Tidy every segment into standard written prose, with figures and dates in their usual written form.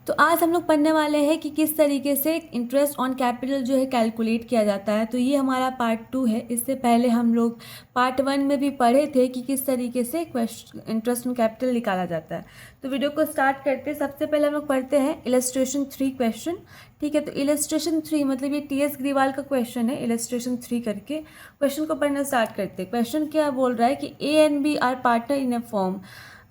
तो आज हम लोग पढ़ने वाले हैं कि किस तरीके से इंटरेस्ट ऑन कैपिटल जो है कैलकुलेट किया जाता है। तो ये हमारा पार्ट 2 है। इससे पहले हम लोग पार्ट 1 में भी पढ़े थे कि किस तरीके से इंटरेस्ट ऑन कैपिटल निकाला जाता है। तो वीडियो को स्टार्ट करते हैं। सबसे पहले हम लोग पढ़ते हैं इलस्ट्रेशन 3 क्वेश्चन। ठीक है, तो इलस्ट्रेशन 3 मतलब ये टी.एस. ग्रीवाल का क्वेश्चन है। इलस्ट्रेशन 3 करके क्वेश्चन को पढ़ना स्टार्ट करते हैं। क्वेश्चन क्या बोल रहा है कि A and B are partner in a firm.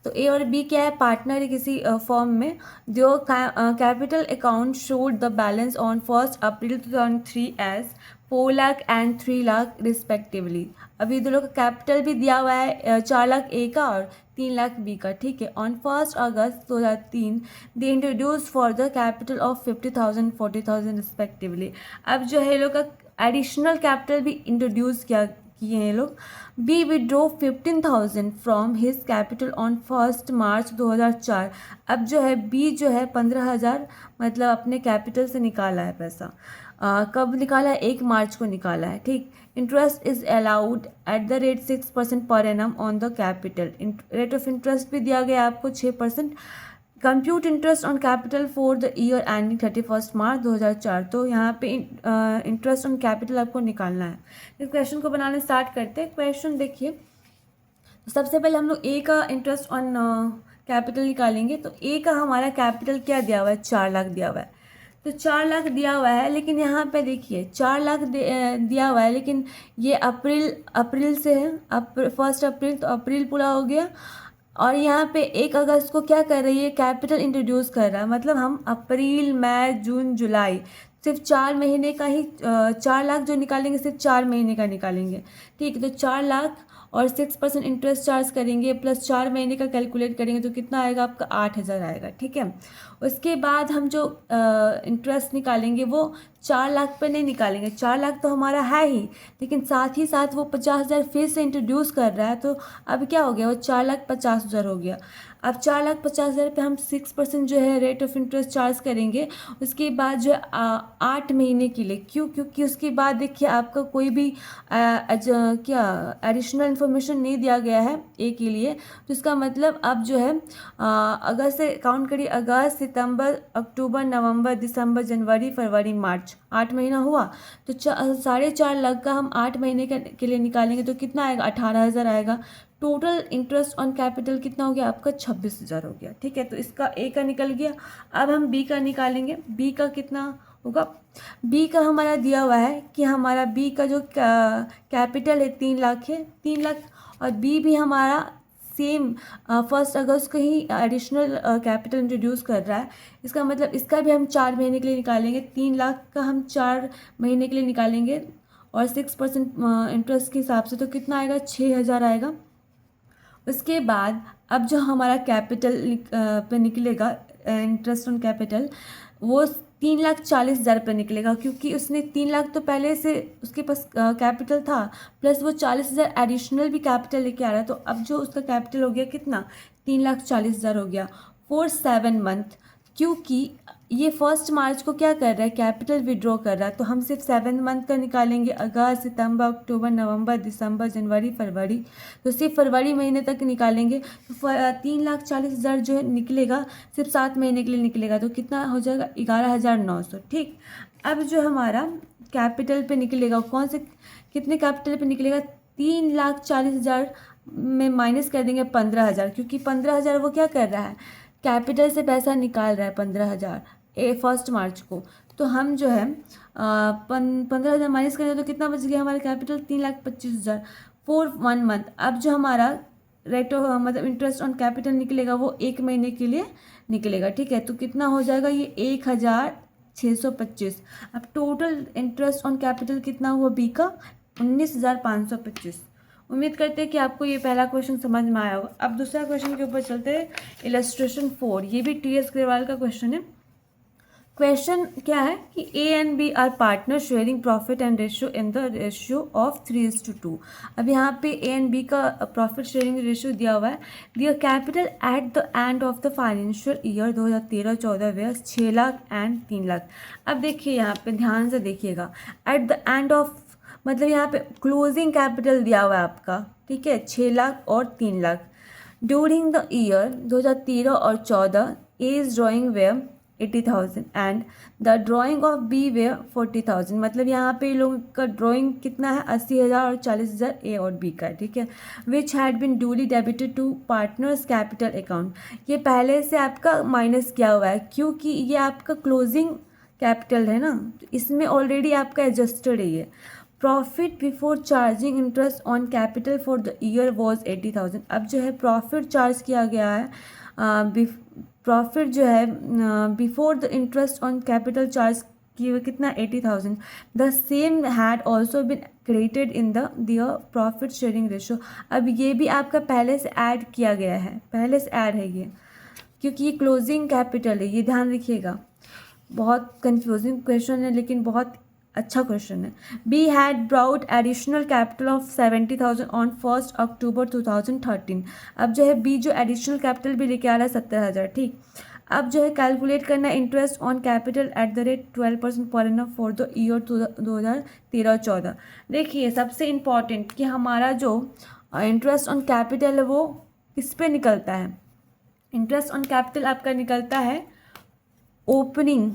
तो ए और बी क्या है, पार्टनर है किसी फॉर्म में। जो capital account showed the balance on 1 April 2003 as 4 lakh and 3 lakh respectively. अभी दोनों का कैपिटल भी दिया हुआ है 4 लाख ए का और 3 लाख बी का। ठीक है, on 1 August 2003 they introduce for the capital of 50,000 40,000 respectively. अब जो है लोग का एडिशनल कैपिटल भी इंट्रोड्यूस किए हैं लोग। B withdraw 15,000 from his capital on 1 March 2004। अब जो है बी जो है 15,000 मतलब अपने कैपिटल से निकाला है पैसा। कब निकाला है? 1 मार्च को निकाला है। ठीक, interest is allowed at the rate 6% per annum on the capital. Rate of interest भी दिया गया आपको 6%। Compute interest on capital for the year ending 31 मार्च 2004। तो यहाँ पे इंटरेस्ट ऑन कैपिटल आपको निकालना है। इस क्वेश्चन को बनाने स्टार्ट करते हैं। क्वेश्चन देखिए, तो सबसे पहले हम लोग ए का इंटरेस्ट ऑन कैपिटल निकालेंगे। तो ए का हमारा कैपिटल क्या दिया हुआ है? 4 लाख दिया हुआ है। तो 4 लाख दिया हुआ है, लेकिन यहाँ पे देखिए 4 लाख दिया हुआ है, लेकिन ये अप्रैल से है। 1 अप्रैल, तो अप्रैल पूरा हो गया। और यहाँ पे 1 अगस्त को क्या कर रही है? कैपिटल इंट्रोड्यूस कर रहा है। मतलब हम अप्रैल मई जून जुलाई सिर्फ 4 महीने का ही 4 लाख जो निकालेंगे सिर्फ 4 महीने का निकालेंगे। ठीक है, तो 4 लाख और 6% इंटरेस्ट चार्ज करेंगे प्लस 4 महीने का कैलकुलेट करेंगे तो कितना आएगा आपका? 8,000 आएगा। ठीक है, उसके बाद हम जो इंटरेस्ट निकालेंगे वो 4 लाख पे नहीं निकालेंगे। 4 लाख तो हमारा है ही, लेकिन साथ ही साथ वो 50,000 फिर से इंट्रोड्यूस कर रहा है। तो अब क्या हो गया? वो 4,50,000 हो गया। अब 4,50,000 पे हम 6% जो है रेट ऑफ इंटरेस्ट चार्ज करेंगे। उसके बाद जो है 8 महीने के लिए। क्यों? क्योंकि उसके बाद देखिए आपका कोई भी क्या एडिशनल इन्फॉर्मेशन नहीं दिया गया है ए के लिए। तो इसका मतलब अब जो है अगस्त से काउंट करिए। अगस्त, सितंबर, अक्टूबर, नवंबर, दिसंबर, जनवरी, फरवरी, मार्च, 8 महीना हुआ। तो 4.5 लाख का हम 8 महीने के लिए निकालेंगे तो कितना आएगा? 18,000 आएगा। टोटल इंटरेस्ट ऑन कैपिटल कितना हो गया आपका? 26,000 हो गया। ठीक है, तो इसका ए का निकल गया। अब हम बी का निकालेंगे। बी का कितना होगा? बी का हमारा दिया हुआ है कि हमारा बी का जो कैपिटल है 3 लाख है। 3 लाख और बी भी हमारा सेम 1 अगस्त को ही एडिशनल कैपिटल इंट्रोड्यूस कर रहा है। इसका मतलब इसका भी हम 4 महीने के लिए निकालेंगे। 3 लाख का हम 4 महीने के लिए निकालेंगे और 6% इंटरेस्ट के हिसाब से तो कितना आएगा? 6,000 आएगा। उसके बाद अब जो हमारा कैपिटल पे निकलेगा इंटरेस्ट ऑन कैपिटल, वो 3,40,000 पे निकलेगा। क्योंकि उसने 3 लाख तो पहले से उसके पास कैपिटल था, प्लस वो 40,000 एडिशनल भी कैपिटल लेके आ रहा है। तो अब जो उसका कैपिटल हो गया कितना? 3,40,000 हो गया फॉर 7 मंथ। क्योंकि ये 1 मार्च को क्या कर रहा है? कैपिटल विड्रॉ कर रहा है। तो हम सिर्फ 7 मंथ का निकालेंगे। अगस्त, सितंबर, अक्टूबर, नवंबर, दिसंबर, जनवरी, फरवरी। तो सिर्फ फरवरी महीने तक निकालेंगे। तो 3,40,000 जो है निकलेगा सिर्फ 7 महीने के लिए निकलेगा। तो कितना हो जाएगा? 11,900। ठीक, अब जो हमारा कैपिटल पे निकलेगा कौन से कितने कैपिटल पे निकलेगा? 3,40,000 में माइनस कर देंगे 15,000। क्योंकि 15,000 वो क्या कर रहा है? कैपिटल से पैसा निकाल रहा है 15,000 1 मार्च को। तो हम जो है 15,000 माइनस करें तो कितना बच गया हमारा कैपिटल? 3,25,000 for 1 month. अब जो हमारा रेट ऑफ मतलब इंटरेस्ट ऑन कैपिटल निकलेगा वो 1 महीने के लिए निकलेगा। ठीक है, तो कितना हो जाएगा? ये 1,625। अब टोटल इंटरेस्ट ऑन कैपिटल कितना हुआ बी का? 19,525। उम्मीद करते हैं कि आपको ये पहला क्वेश्चन समझ में आया होगा। अब दूसरा क्वेश्चन के ऊपर चलते हैं। इलस्ट्रेशन 4, ये भी टी.एस. ग्रेवाल का क्वेश्चन है। क्वेश्चन क्या है कि A and B are partner sharing profit and ratio in the ratio of 3:2। अब यहाँ पे ए एंड बी का प्रॉफिट शेयरिंग रेशियो दिया हुआ है। Their capital at the end of the financial year 2013-14 were 6 lakh and 3 lakh. अब देखिए यहाँ पे ध्यान से देखिएगा। एट द एंड ऑफ मतलब यहाँ पे क्लोजिंग कैपिटल दिया हुआ है आपका। ठीक है, 6 लाख और 3 लाख। ड्यूरिंग द ईयर 2013 और 14 as drawing were 80,000 and the drawing of B were 40,000। मतलब यहाँ पे लोगों का ड्राइंग कितना है 80,000 और 40,000 ए और बी का, ठीक है। Which had been duly debited to partners capital account, ये पहले से आपका माइनस किया हुआ है क्योंकि ये आपका क्लोजिंग कैपिटल है ना, तो इसमें ऑलरेडी आपका एडजस्टेड है ये। Profit before charging interest on capital for the year was 80,000। अब जो है प्रॉफिट चार्ज किया गया है, प्रॉफिट जो है before the interest on capital charge की हुई कितना 80,000। The same had also been credited in the their profit sharing ratio. अब ये भी आपका पहले से ऐड किया गया है, पहले से ऐड है ये, क्योंकि ये क्लोजिंग कैपिटल है, ये ध्यान रखिएगा। बहुत कंफ्यूजिंग क्वेश्चन है लेकिन बहुत अच्छा क्वेश्चन है। Be had brought additional capital of 70,000 on 1 अक्टूबर 2013। अब जो है बी जो एडिशनल कैपिटल भी लेके आ रहा है 70,000, ठीक। अब जो है कैलकुलेट करना interest on capital at the rate 12% per annum for the year 2013-14। देखिए सबसे इम्पॉर्टेंट कि हमारा जो इंटरेस्ट ऑन कैपिटल है वो किस पे निकलता है। इंटरेस्ट ऑन कैपिटल आपका निकलता है ओपनिंग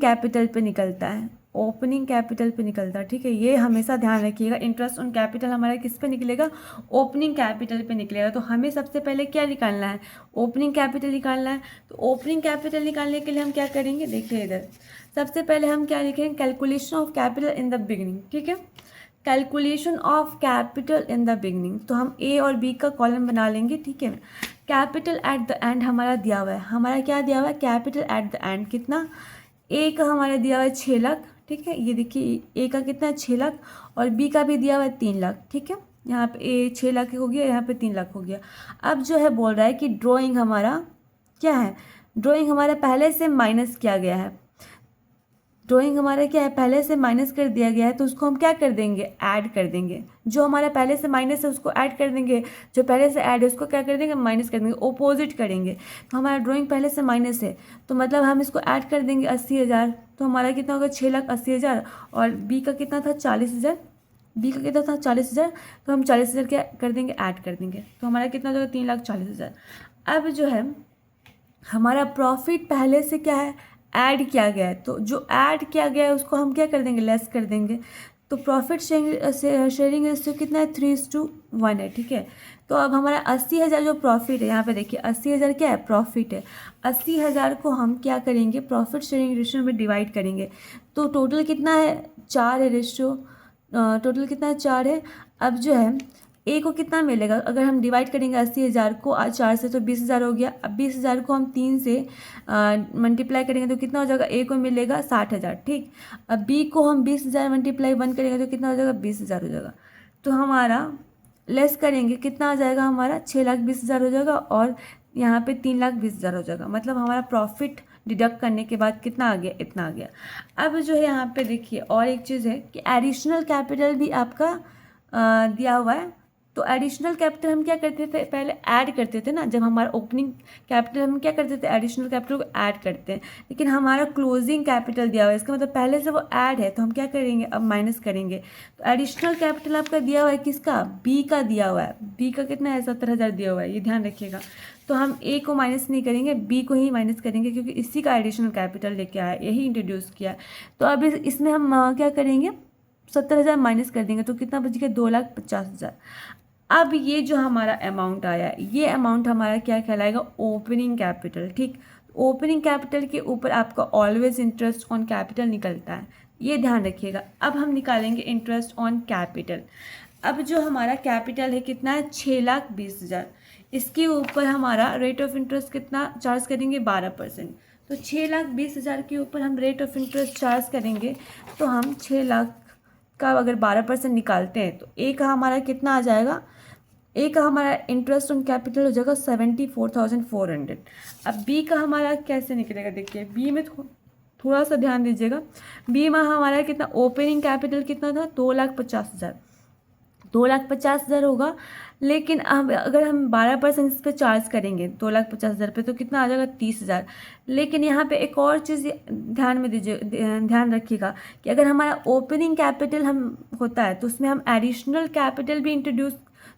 कैपिटल पे निकलता है, ओपनिंग कैपिटल पे निकलता है, ठीक है। ये हमेशा ध्यान रखिएगा, इंटरेस्ट ऑन कैपिटल हमारा किस पे निकलेगा, ओपनिंग कैपिटल पे निकलेगा। तो हमें सबसे पहले क्या निकालना है, ओपनिंग कैपिटल निकालना है। तो ओपनिंग कैपिटल निकालने के लिए हम क्या करेंगे, देखिए इधर सबसे पहले हम क्या लिखेंगे, calculation of capital in the beginning, ठीक है। Calculation of capital in the beginning, तो हम ए और बी का कॉलम बना लेंगे, ठीक है। कैपिटल एट द एंड हमारा दिया हुआ है, हमारा क्या दिया हुआ है, कैपिटल एट द एंड कितना, ए का हमारा दिया हुआ है 6 लाख, ठीक है। ये देखिए ए का कितना है 6 लाख और बी का भी दिया हुआ है 3 लाख, ठीक है। यहाँ पे ए 6 लाख हो गया, यहाँ पे 3 लाख हो गया। अब जो है बोल रहा है कि ड्राइंग हमारा क्या है, ड्राइंग हमारा पहले से माइनस किया गया है, ड्राइंग हमारा क्या है पहले से माइनस कर दिया गया है, तो उसको हम क्या कर देंगे, ऐड कर देंगे। जो हमारा पहले से माइनस है उसको ऐड कर देंगे, जो पहले से ऐड है उसको क्या कर देंगे, माइनस कर देंगे, ओपोजिट करेंगे। तो हमारा ड्राइंग पहले से माइनस है तो मतलब हम इसको ऐड कर देंगे 80,000, तो हमारा कितना होगा 6,80,000 और बी का कितना था 40,000, बी का कितना था 40,000, तो हम 40,000 क्या कर देंगे, ऐड कर देंगे, तो हमारा कितना होगा 3,40,000। अब जो है हमारा प्रॉफिट पहले से क्या है, ऐड किया गया है, तो जो ऐड किया गया है उसको हम क्या कर देंगे, लेस कर देंगे। तो प्रॉफिट शेयरिंग रेशियो कितना है 3:1 है, ठीक है। तो अब हमारा 80,000 जो प्रॉफिट है, यहाँ पे देखिए 80,000 क्या है, प्रॉफिट है। 80,000 को हम क्या करेंगे, प्रॉफिट शेयरिंग रेशियो में डिवाइड करेंगे। तो टोटल कितना है 4 है रेशियो, टोटल कितना है 4 है। अब जो है ए को कितना मिलेगा, अगर हम डिवाइड करेंगे 80,000 को 4 से तो 20,000 हो गया। अब 20,000 को हम 3 से मल्टीप्लाई करेंगे तो कितना हो जाएगा, ए को मिलेगा 60,000, ठीक। अब बी को हम 20,000 मल्टीप्लाई 1 करेंगे तो कितना हो जाएगा, 20,000 हो जाएगा। तो हमारा लेस करेंगे कितना आ जाएगा, हमारा 6,20,000 हो जाएगा और यहाँ पे 3,20,000 हो जाएगा। मतलब हमारा प्रॉफिट डिडक्ट करने के बाद कितना आ गया, इतना आ गया। अब जो है यहाँ पे देखिए और एक चीज़ है कि एडिशनल कैपिटल भी आपका दिया हुआ है। तो एडिशनल कैपिटल हम क्या करते थे, पहले ऐड करते थे ना, जब हमारा ओपनिंग कैपिटल हम क्या करते थे, एडिशनल कैपिटल को ऐड करते हैं। लेकिन हमारा क्लोजिंग कैपिटल दिया हुआ है, इसका मतलब पहले से वो ऐड है, तो हम क्या करेंगे, अब माइनस करेंगे। तो एडिशनल कैपिटल आपका दिया हुआ है किसका, बी का दिया हुआ है। बी का कितना है 70,000 दिया हुआ है, ये ध्यान रखिएगा। तो हम ए को माइनस नहीं करेंगे, बी को ही माइनस करेंगे क्योंकि इसी का एडिशनल कैपिटल लेके आया, यही इंट्रोड्यूस किया। तो अब इसमें हम क्या करेंगे, 70,000 माइनस कर देंगे तो कितना बच गया, 2,50,000। अब ये जो हमारा अमाउंट आया, ये अमाउंट हमारा क्या कहलाएगा, ओपनिंग कैपिटल, ठीक। ओपनिंग कैपिटल के ऊपर आपका ऑलवेज इंटरेस्ट ऑन कैपिटल निकलता है, ये ध्यान रखिएगा। अब हम निकालेंगे इंटरेस्ट ऑन कैपिटल। अब जो हमारा कैपिटल है कितना है, 6,20,000, इसके ऊपर हमारा रेट ऑफ इंटरेस्ट कितना चार्ज करेंगे, 12%। तो 6,20,000 के ऊपर हम रेट ऑफ इंटरेस्ट चार्ज करेंगे, तो हम 6 लाख का अगर 12% निकालते हैं तो ए का हमारा कितना आ जाएगा, ए का हमारा इंटरेस्ट ऑन कैपिटल हो जाएगा 74,400। अब बी का हमारा कैसे निकलेगा, देखिए बी में थोड़ा सा ध्यान दीजिएगा। बी में हमारा कितना, ओपनिंग कैपिटल कितना था, 2,50,000, 2,50,000 होगा। लेकिन अब अगर हम 12% इस पर चार्ज करेंगे 2,50,000 पे, तो कितना आ जाएगा, 30,000। लेकिन यहाँ पे एक और चीज़ ध्यान में दीजिए, ध्यान रखिएगा कि अगर हमारा ओपनिंग कैपिटल हम होता है तो उसमें हम एडिशनल कैपिटल भी इंट्रोड्यूस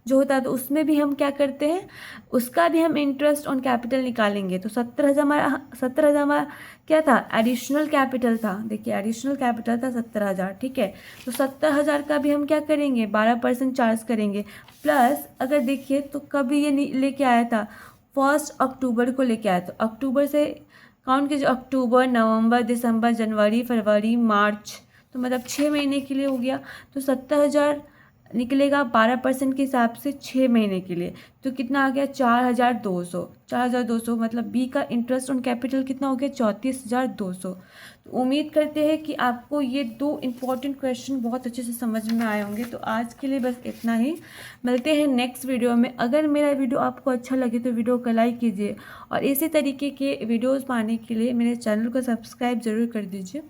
जो होता है, तो उसमें भी हम क्या करते हैं, उसका भी हम इंटरेस्ट ऑन कैपिटल निकालेंगे। तो 70,000 हमारा क्या था, एडिशनल कैपिटल था। देखिए एडिशनल कैपिटल था 70,000, ठीक है। तो 70,000 का भी हम क्या करेंगे, 12% चार्ज करेंगे। प्लस अगर देखिए तो कभी ये लेके आया था, 1 अक्टूबर को लेके आया। तो अक्टूबर से काउंट कीजिए, अक्टूबर, नवंबर, दिसंबर, जनवरी, फरवरी, मार्च, तो मतलब 6 महीने के लिए हो गया। तो 70,000 निकलेगा 12% के हिसाब से 6 महीने के लिए, तो कितना आ गया, 4,200। 4,200 मतलब बी का इंटरेस्ट ऑन कैपिटल कितना हो गया, 34,200। तो उम्मीद करते हैं कि आपको ये 2 इम्पॉर्टेंट क्वेश्चन बहुत अच्छे से समझ में आए होंगे। तो आज के लिए बस इतना ही, मिलते हैं नेक्स्ट वीडियो में। अगर मेरा वीडियो आपको अच्छा लगे तो वीडियो को लाइक कीजिए, और इसी तरीके के वीडियोज़ पाने के लिए मेरे चैनल को सब्सक्राइब ज़रूर कर दीजिए।